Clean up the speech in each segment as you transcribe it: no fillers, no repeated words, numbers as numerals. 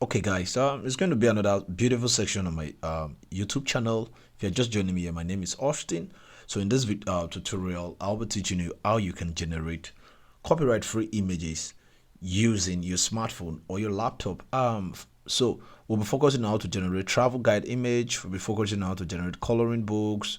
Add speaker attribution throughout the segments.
Speaker 1: Okay, guys, it's going to be another beautiful section on my YouTube channel. If you're just joining me here, my name is Austin. So in this tutorial, I'll be teaching you how you can generate copyright-free images using your smartphone or your laptop. So we'll be focusing on how to generate travel guide image. We'll be focusing on how to generate coloring books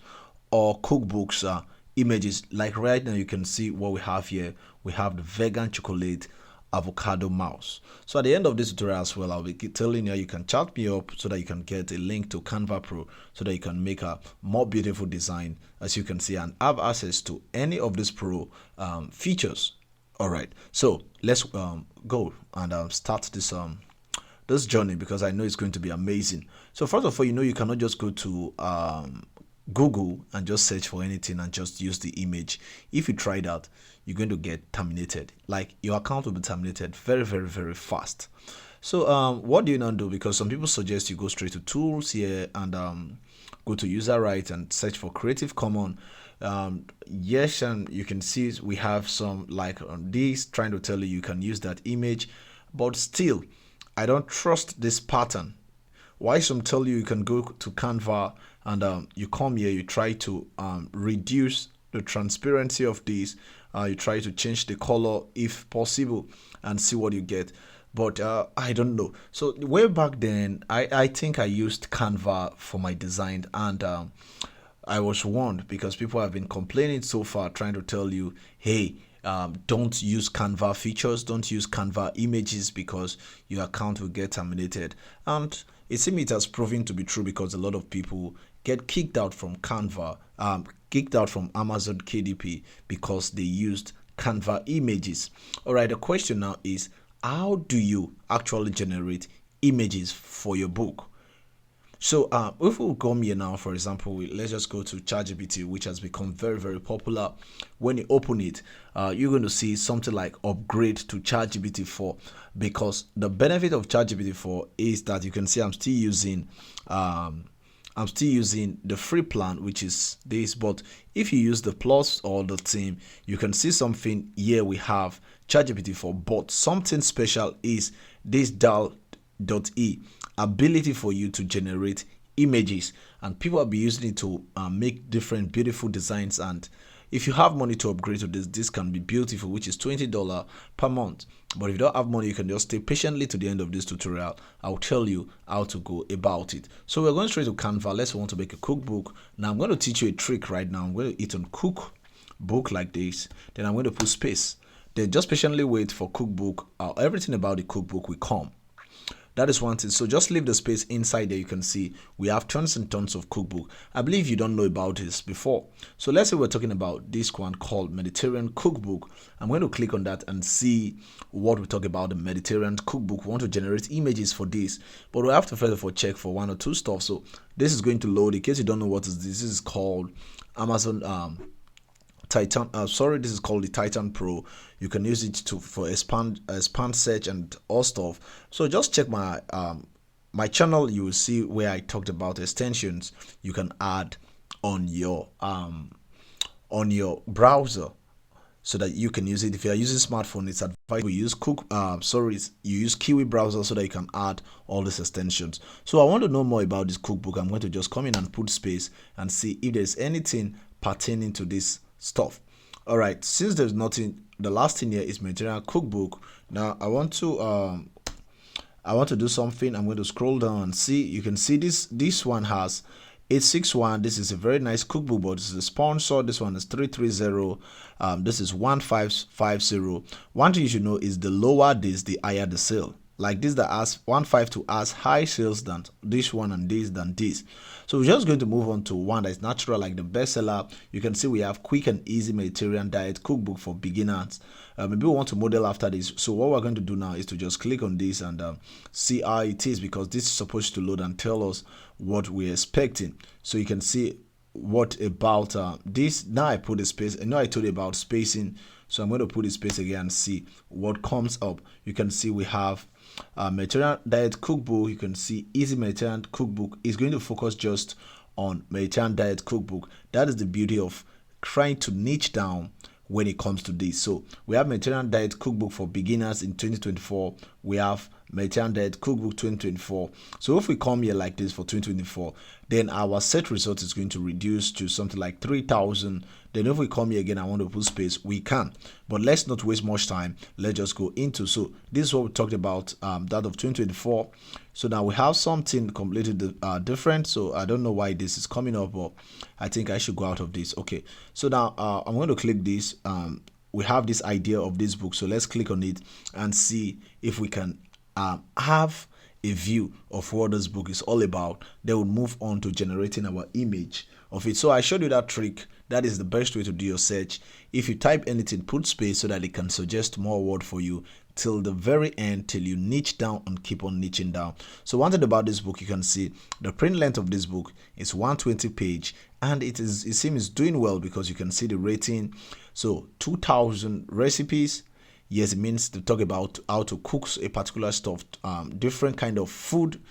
Speaker 1: or cookbooks images. Like right now, you can see what we have here. We have the vegan chocolate avocado mouse. So at the end of this tutorial as well, I'll be telling you can chat me up so that you can get a link to Canva Pro so that you can make a more beautiful design, as you can see, and have access to any of these pro features. All right, so let's go and start this journey, because I know it's going to be amazing. So first of all, you cannot just go to Google and just search for anything and just use the image. If you try that, you're going to get terminated. Like, your account will be terminated very, very, very fast. So what do you now do? Because some people suggest you go straight to tools here and go to user rights and search for Creative Commons. Yes, and you can see we have some like on this trying to tell you can use that image, but still I don't trust this pattern. Why some tell you can go to Canva and you come here, you try to reduce the transparency of this, you try to change the color if possible and see what you get. But I don't know. So way back then, I think I used Canva for my design, and I was warned because people have been complaining so far, trying to tell you, hey, don't use Canva features, don't use Canva images because your account will get terminated. And it seems it has proven to be true, because a lot of people get kicked out from Canva, kicked out from Amazon KDP because they used Canva images. All right, the question now is, how do you actually generate images for your book? So if we come here now, for example, let's just go to ChatGPT, which has become very, very popular. When you open it, you're going to see something like upgrade to ChatGPT 4, because the benefit of ChatGPT 4 is that you can see I'm still using the free plan, which is this. But if you use the plus or the team, you can see something here. We have ChatGPT 4, but something special is this DAL.E ability for you to generate images, and people will be using it to make different beautiful designs. And if you have money to upgrade to this can be beautiful, which is $20 per month. But if you don't have money, you can just stay patiently to the end of this tutorial. I'll tell you how to go about it. So we're going straight to Canva. Let's want to make a cookbook. Now I'm going to teach you a trick right now. I'm going to hit on cookbook like this, then I'm going to put space, then just patiently wait for cookbook. Everything about the cookbook will come. That is one thing. So just leave the space inside there. You can see we have tons and tons of cookbook. I believe you don't know about this before. So let's say we're talking about this one called Mediterranean Cookbook. I'm going to click on that and see what we talk about the Mediterranean Cookbook. We want to generate images for this, but we have to first of all check for one or two stuff. So this is going to load. In case you don't know what is this is called Amazon Titan. This is called the Titan Pro. You can use it for expand search and all stuff. So just check my channel. You will see where I talked about extensions you can add on your browser, so that you can use it. If you are using smartphone, it's advisable you use you use Kiwi browser so that you can add all these extensions. So I want to know more about this cookbook. I'm going to just come in and put space and see if there's anything pertaining to this stuff. All right, since there's nothing, the last thing here is Mediterranean Cookbook. Now I want to do something. I'm going to scroll down and see. You can see this one has 861. This is a very nice cookbook, but this is a sponsor. This one is 330. This is 1550. One thing you should know is the lower this, the higher the sale. Like this that has 152 has high sales than this one, and this than this. So we're just going to move on to one that is natural, like the bestseller. You can see we have quick and easy Mediterranean diet cookbook for beginners. Maybe we want to model after this. So what we're going to do now is to just click on this and see how it is, because this is supposed to load and tell us what we're expecting. So you can see what about this. Now I put a space. I know I told you about spacing, so I'm going to put a space again and see what comes up. You can see we have Mediterranean diet cookbook. You can see easy Mediterranean cookbook is going to focus just on Mediterranean diet cookbook. That is the beauty of trying to niche down when it comes to this. So we have Mediterranean diet cookbook for beginners in 2024. We have Mediterranean Diet Cookbook 2024. So if we come here like this for 2024, then our search result is going to reduce to something like 3,000. Then if we come here again, I want to put space, we can. But let's not waste much time. Let's just go into. So this is what we talked about, that of 2024. So now we have something completely different. So I don't know why this is coming up, but I think I should go out of this. Okay. So now I'm going to click this. We have this idea of this book. So let's click on it and see if we can have a view of what this book is all about. Then we'll move on to generating our image of it. So I showed you that trick. That is the best way to do your search. If you type anything, put space so that it can suggest more word for you till the very end, till you niche down and keep on niching down. So one thing about this book, you can see the print length of this book is 120 page, and it seems doing well because you can see the rating. So 2,000 recipes. Yes, it means to talk about how to cook a particular stuff, different kind of food.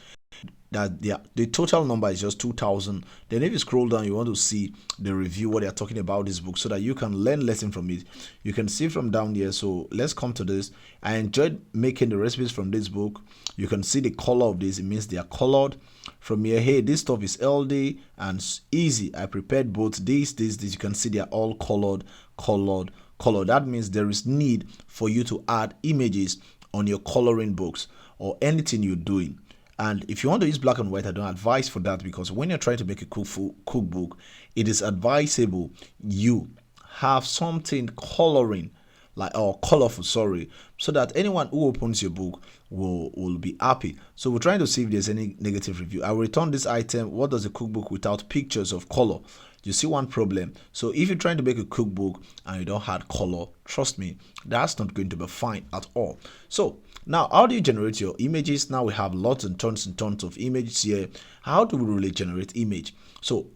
Speaker 1: That the total number is just 2,000. Then if you scroll down, you want to see the review, what they are talking about this book, so that you can learn lesson from it. You can see from down here. So let's come to this. I enjoyed making the recipes from this book. You can see the color of this. It means they are colored. From here, hey, this stuff is LD and easy. I prepared both this. You can see they are all colored. That means there is need for you to add images on your coloring books or anything you're doing. And if you want to use black and white, I don't advise for that, because when you're trying to make a cookbook, it is advisable you have something coloring, like, or colorful, sorry, so that anyone who opens your book will be happy. So we're trying to see if there's any negative review. I will return this item. What does a cookbook without pictures of color? You see one problem. So if you're trying to make a cookbook and you don't add color, trust me, that's not going to be fine at all. So now, how do you generate your images? Now we have lots and tons of images here. How do we really generate image? So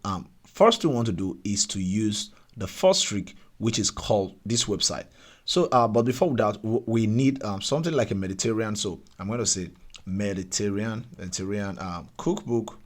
Speaker 1: first thing we want to do is to use the first trick, which is called this website. So but before that, we need something like a Mediterranean. So I'm going to say Mediterranean cookbook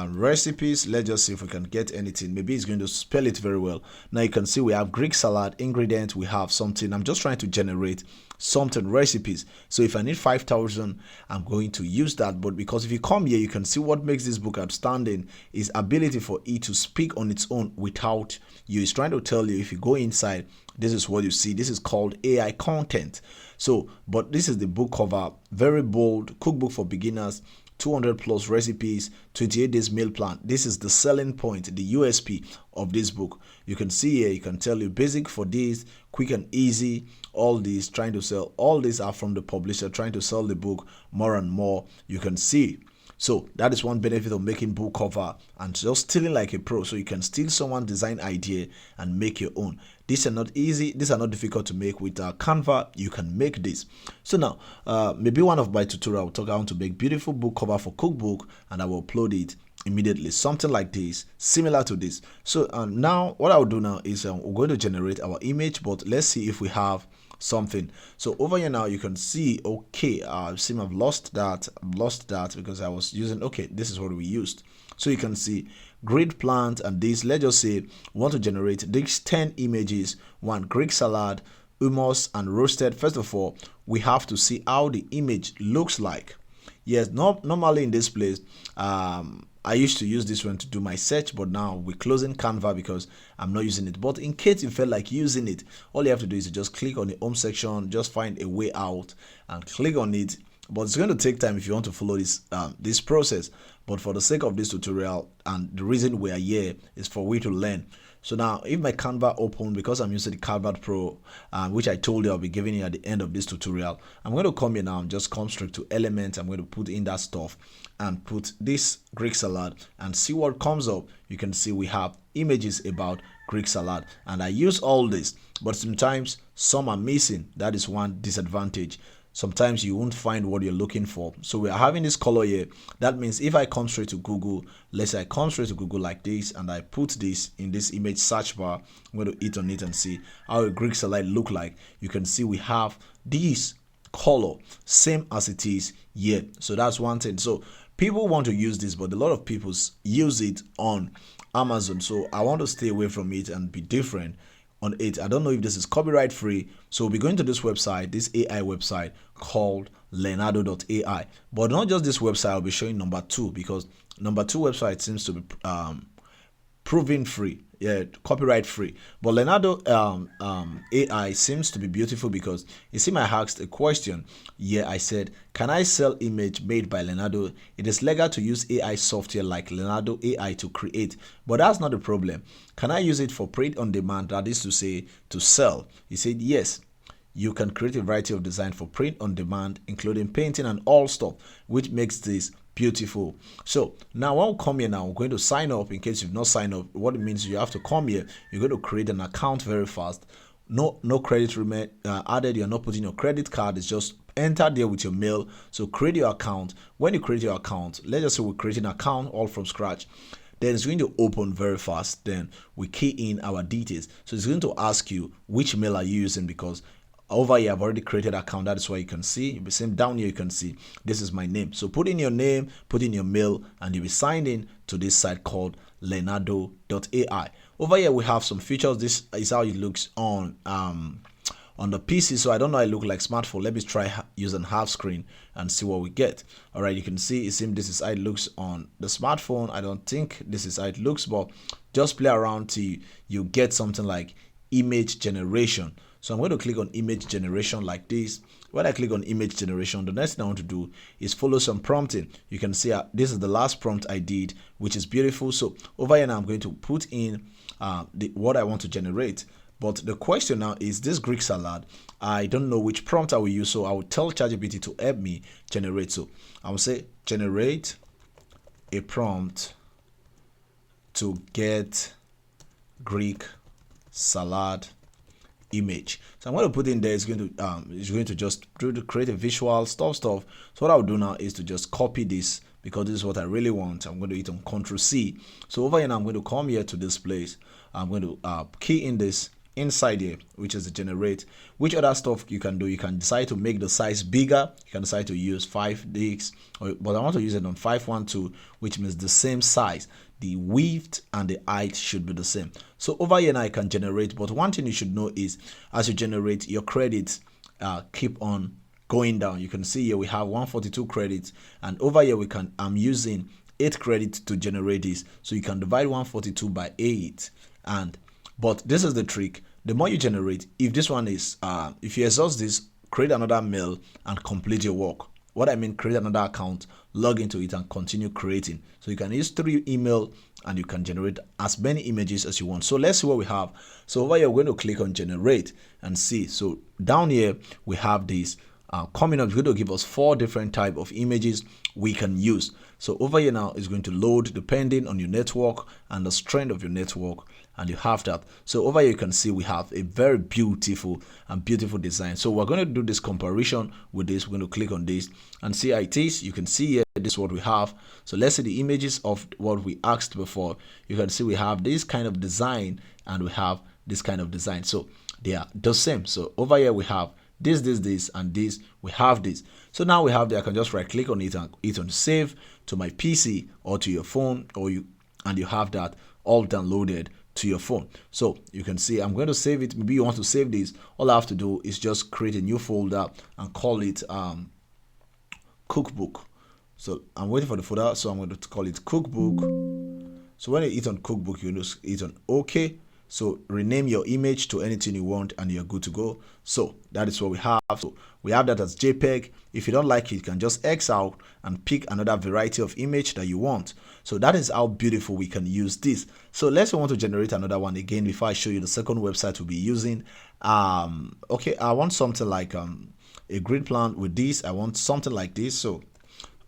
Speaker 1: recipes. Let's just see if we can get anything. Maybe it's going to spell it very well. Now you can see we have Greek salad ingredient. We have something. I'm just trying to generate something recipes. So if I need 5,000, I'm going to use that. But because if you come here, you can see what makes this book outstanding is ability for it to speak on its own without you. It's trying to tell you, if you go inside, this is what you see. This is called AI content. So, but this is the book cover, very bold, cookbook for beginners, 200 plus recipes, 28 days meal plan. This is the selling point, the USP of this book. You can see here, you can tell you basic for this, quick and easy, all these trying to sell. All these are from the publisher trying to sell the book more and more. You can see. So that is one benefit of making book cover and just stealing like a pro. So you can steal someone's design idea and make your own. These are not easy. These are not difficult to make with Canva. You can make this. So now, maybe one of my tutorial will talk how to make beautiful book cover for cookbook, and I will upload it immediately. Something like this, similar to this. So now, what I will do now is we're going to generate our image, but let's see if we have something. So over here now you can see, okay, I've lost that because I was using, okay, this is what we used. So you can see grid plant and this. Let's just say we want to generate these 10 images. One, Greek salad, hummus and roasted. First of all, we have to see how the image looks like. Yes, normally in this place, I used to use this one to do my search, but now we're closing Canva because I'm not using it. But in case you felt like using it, all you have to do is to just click on the home section, just find a way out and click on it. But it's going to take time if you want to follow this process. But for the sake of this tutorial, and the reason we are here is for we to learn. So now if my Canva open, because I'm using the Canva Pro, which I told you I'll be giving you at the end of this tutorial, I'm going to come here now and just come straight to element. I'm going to put in that stuff and put this Greek salad and see what comes up. You can see we have images about Greek salad, and I use all this, but sometimes some are missing. That is one disadvantage. Sometimes you won't find what you're looking for. So we are having this color here. That means if I come straight to Google, let's say I come straight to Google like this and I put this in this image search bar, I'm going to hit on it and see how a Greek salad look like. You can see we have this color same as it is here. So that's one thing. So people want to use this, but a lot of people use it on Amazon. So I want to stay away from it and be different. on it. I don't know if this is copyright free. So we'll be going to this website, this AI website called Leonardo AI. But not just this website, I'll be showing number 2, because number 2 website seems to be proven free, yeah, copyright free. But Leonardo AI seems to be beautiful, because you see, I asked a question. Yeah, I said, can I sell image made by Leonardo? It is legal to use AI software like Leonardo AI to create, but that's not the problem. Can I use it for print on demand? That is to say, to sell. He said yes. You can create a variety of design for print on demand, including painting and all stuff, which makes this beautiful. So now I'll come here. Now we're going to sign up. In case you've not signed up, what it means, you have to come here. You're going to create an account very fast. No credit added. You're not putting your credit card. It's just enter there with your mail. So create your account. When you create your account, let's just say we create an account all from scratch. Then it's going to open very fast. Then we key in our details. So it's going to ask you which mail are you using, because over here I've already created an account. That is why you can see, you'll be seeing down here, you can see this is my name. So put in your name, put in your mail, and you'll be signed in to this site called Leonardo AI. Over here we have some features. This is how it looks on the PC. So I don't know how it look like smartphone. Let me try using half screen and see what we get. All right, you can see it seems this is how it looks on the smartphone. I don't think this is how it looks, but just play around till you get something like image generation. So I'm going to click on image generation like this. When I click on image generation, the next thing I want to do is follow some prompting. You can see this is the last prompt I did, which is beautiful. So over here now I'm going to put in what I want to generate. But the question now is this Greek salad. I don't know which prompt I will use, so I will tell ChatGPT to help me generate. So I will say generate a prompt to get Greek salad image. So I'm going to put in there, it's going to just create a visual stuff. So what I'll do now is to just copy this, because this is what I really want. I'm going to hit on Ctrl C. So over here now I'm going to come here to this place. I'm going to key in this inside here, which is the generate. Which other stuff you can do? You can decide to make the size bigger. You can decide to use 5 digs, but I want to use it on 512, which means the same size. The width and the height should be the same. So over here now I can generate, but one thing you should know is as you generate, your credits keep on going down. You can see here we have 142 credits, and over here I'm using 8 credits to generate this. So you can divide 142 by 8, but this is the trick. The more you generate, if this one is if you exhaust this, create another mail and complete your work. What I mean, create another account, log into it, and continue creating. So you can use 3 email and you can generate as many images as you want. So let's see what we have. So over here we're going to click on generate and see. So down here we have this coming up. It's going to give us 4 different type of images we can use. So over here now is going to load depending on your network and the strength of your network, and you have that. So over here you can see we have a very beautiful design. So we're going to do this comparison with this. We're going to click on this and see how it is. You can see here this is what we have. So let's see the images of what we asked before. You can see we have this kind of design and we have this kind of design. So they are the same. So over here we have this, and this. We have this. So now we have there. I can just right click on it and hit on save to my PC or to your phone, and you have that all downloaded to your phone. So you can see I'm going to save it. Maybe you want to save this. All I have to do is just create a new folder and call it Cookbook. So I'm waiting for the folder, so I'm going to call it Cookbook. So when you hit on Cookbook, you just hit on OK. So rename your image to anything you want and you're good to go. So that is what we have. So we have that as JPEG. If you don't like it, you can just X out and pick another variety of image that you want. So that is how beautiful we can use this. So let's say we want to generate another one again before I show you the second website we'll be using. Okay, I want something like a grid plan with this. I want something like this. So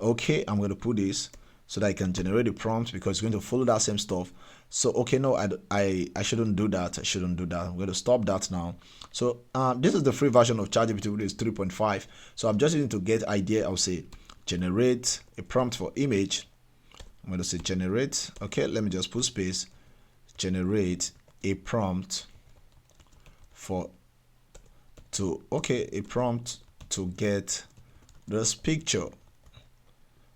Speaker 1: okay, I'm going to put this so that I can generate the prompt, because it's going to follow that same stuff. So okay, no, I shouldn't do that. I shouldn't do that. I'm going to stop that now. So this is the free version of ChatGPT, which is 3.5. So I'm just using to get idea. I'll say generate a prompt for image. I'm going to say generate. Okay, let me just put space. Generate a prompt a prompt to get this picture.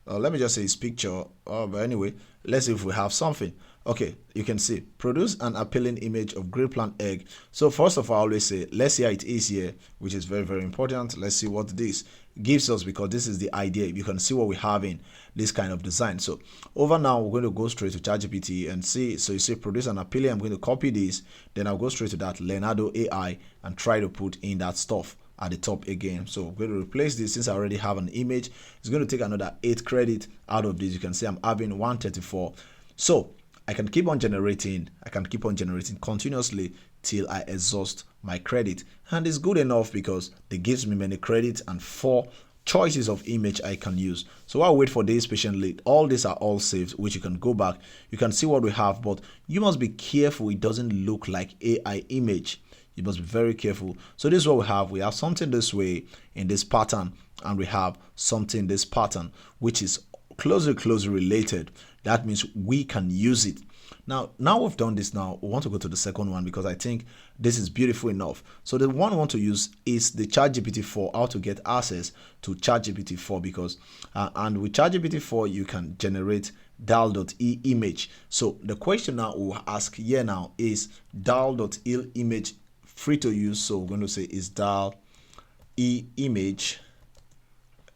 Speaker 1: Let me just say it's picture. But anyway, let's see if we have something. Okay, you can see produce an appealing image of grilled plant egg. So first of all, I always say let's see how it is here, which is very, very important. Let's see what this gives us, because this is the idea. You can see what we have in this kind of design. So over now, we're going to go straight to ChatGPT and see. So you say produce an appealing. I'm going to copy this, then I'll go straight to that Leonardo AI and try to put in that stuff at the top again. So I'm going to replace this. Since I already have an image, it's going to take another 8 credit out of this. You can see I'm having 134. So I can keep on generating. I can keep on generating continuously till I exhaust my credit, and it's good enough because it gives me many credits and 4 choices of image I can use. So I'll wait for this patiently. All these are all saved, which you can go back. You can see what we have, but you must be careful it doesn't look like AI image. You must be very careful. So this is what we have. We have something this way in this pattern, and we have something this pattern, which is closely related. That means we can use it. Now we've done this. Now we want to go to the second one because I think this is beautiful enough. So the one I want to use is the ChatGPT 4, how to get access to ChatGPT 4, because and with ChatGPT 4 you can generate dal.e image. So the question now we'll ask here now is dal.e image free to use. So we're going to say is dal.e image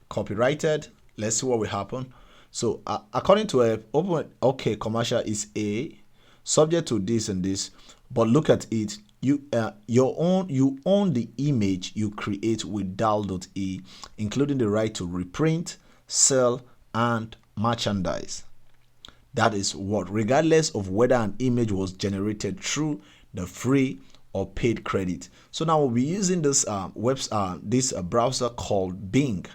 Speaker 1: copyrighted. Let's see what will happen. So according to a okay, commercial is A, subject to this and this, but look at it. You own the image you create with dal.e, including the right to reprint, sell, and merchandise. That is what, regardless of whether an image was generated through the free or paid credit. So now we'll be using this browser called Bing,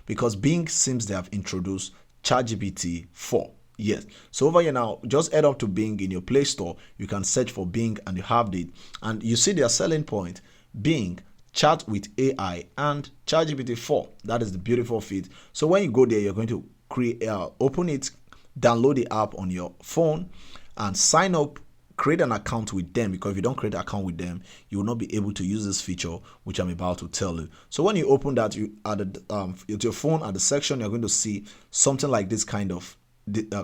Speaker 1: because Bing seems they have introduced ChatGPT 4. Yes. So over here now, just head up to Bing in your Play Store. You can search for Bing and you have it. And you see their selling point, Bing, Chat with AI, and ChatGPT 4. That is the beautiful feat. So when you go there, you're going to open it, download the app on your phone, and sign up. Create an account with them, because if you don't create an account with them, you will not be able to use this feature which I'm about to tell you. So when you open that, you at your phone at the section, you're going to see something like this kind of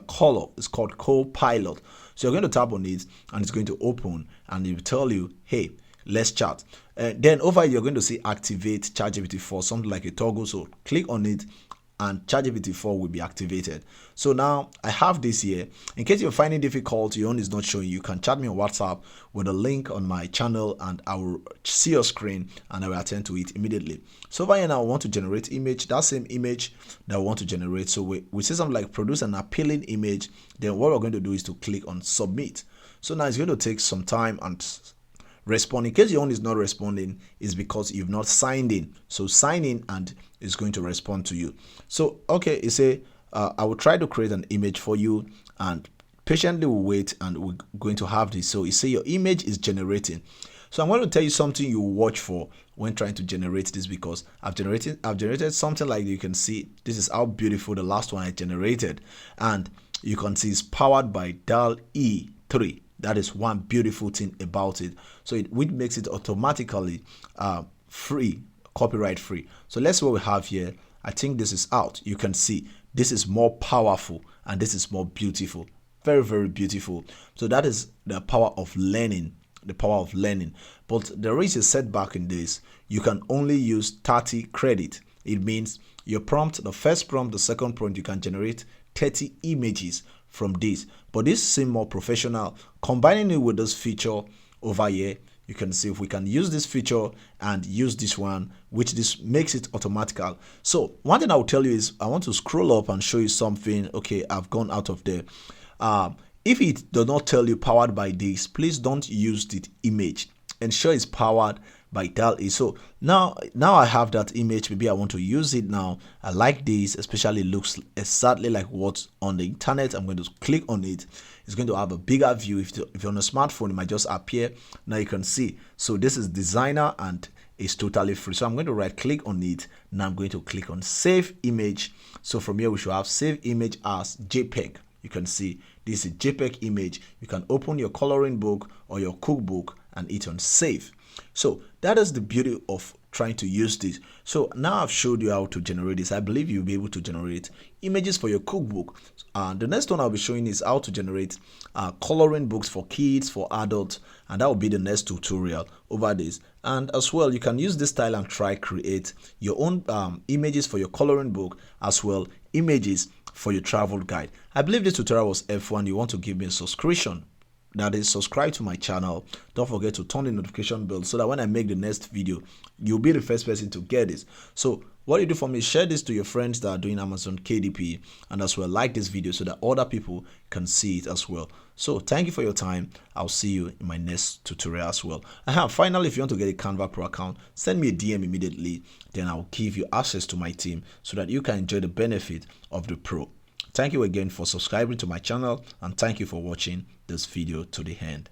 Speaker 1: color. It's called Copilot. So you're going to tap on it and it's going to open and it will tell you, hey, let's chat. Then over here, you're going to see activate ChatGPT 4, something like a toggle. So click on it and ChatGPT 4 will be activated. So now I have this here. In case you're finding difficult, your own is not showing, you can chat me on WhatsApp with a link on my channel and I will see your screen and I will attend to it immediately. So over here now, I want to generate image, that same image that I want to generate. So we say something like produce an appealing image. Then what we're going to do is to click on submit. So now it's going to take some time and respond. In case your own is not responding, is because you've not signed in. So sign in and it's going to respond to you. So okay, you say I will try to create an image for you and patiently we'll wait and we're going to have this. So you say your image is generating. So I'm going to tell you something you watch for when trying to generate this, because I've generated something like you can see. This is how beautiful the last one I generated, and you can see it's powered by DALL-E 3. That is one beautiful thing about it. So which makes it automatically free, copyright free. So let's see what we have here. I think this is out. You can see this is more powerful and this is more beautiful. Very, very beautiful. So that is the power of learning. The power of learning. But there is a setback in this. You can only use 30 credit. It means your prompt, the first prompt, the second prompt, you can generate 30 images from this. But this seems more professional. Combining it with this feature over here, you can see if we can use this feature and use this one, which this makes it automatical. So one thing I will tell you is I want to scroll up and show you something. Okay, I've gone out of there. If it does not tell you powered by this, please don't use the image. Ensure it's powered by DALL-E. So now I have that image. Maybe I want to use it now. I like this, especially looks exactly like what's on the internet. I'm going to click on it. It's going to have a bigger view. If you're on a smartphone, it might just appear. Now you can see. So this is designer and it's totally free. So I'm going to right click on it. Now I'm going to click on save image. So from here we should have save image as JPEG. You can see this is JPEG image. You can open your coloring book or your cookbook and hit on save. So that is the beauty of trying to use this. So now I've showed you how to generate this. I believe you'll be able to generate images for your cookbook. The next one I'll be showing is how to generate coloring books for kids, for adults, and that will be the next tutorial over this. And as well, you can use this style and try create your own images for your coloring book, as well images for your travel guide. I believe this tutorial was helpful and you want to give me a subscription. That is, subscribe to my channel. Don't forget to turn the notification bell so that when I make the next video, you'll be the first person to get this. So what you do for me, share this to your friends that are doing Amazon KDP, and as well like this video so that other people can see it as well. So thank you for your time. I'll see you in my next tutorial as well. Finally, if you want to get a Canva Pro account, send me a DM immediately. Then I'll give you access to my team so that you can enjoy the benefit of the Pro. Thank you again for subscribing to my channel, and thank you for watching this video to the end.